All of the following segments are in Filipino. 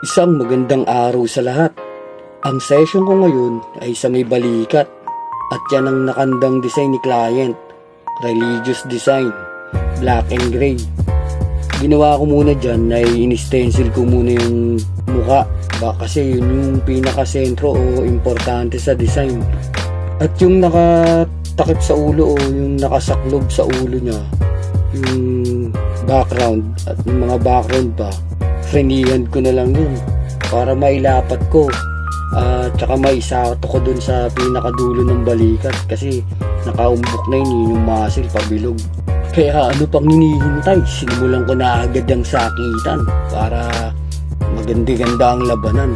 Isang magandang araw sa lahat. Ang session ko ngayon ay sa may balikat at yan ang nakandang design ni client. Religious design, black and gray. Ginawa ko muna dyan ay in-stencil ko muna yung mukha. Kasi yun yung pinakasentro o importante sa design. At yung nakatakip sa ulo o yung nakasaklob sa ulo niya, yung background at yung mga background pa, frenihan ko na lang yun para mailapat ko at saka maisato ko dun sa pinakadulo ng balikat kasi nakaumbok na yun yung muscle pabilog. Kaya ano pang hinihintay, sinimulan ko na agad ang sakitan para maganda-ganda ang labanan.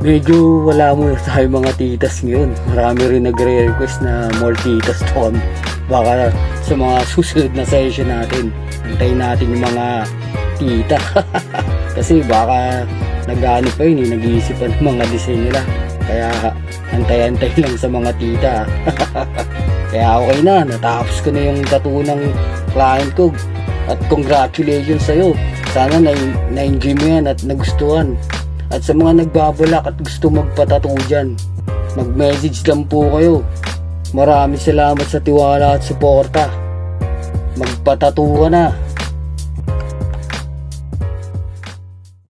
Medyo wala muna tayo mga titas ngayon. Marami rin nagre-request na more titas to kami. Baka sa mga susunod na session natin, antayin natin yung mga tita. Kasi baka nag-ano pa yun, nag-iisipan ng mga design nila. Kaya antay-antay lang sa mga tita. Kaya okay na, natapos ko na yung tattoo ng client ko. At congratulations sa'yo. Sana na-enjoy mo yan at nagustuhan. At sa mga nagbabalak at gusto magpatattoo dyan, mag-message lang po kayo. Maraming salamat sa tiwala at suporta. Magpatattoo ka na.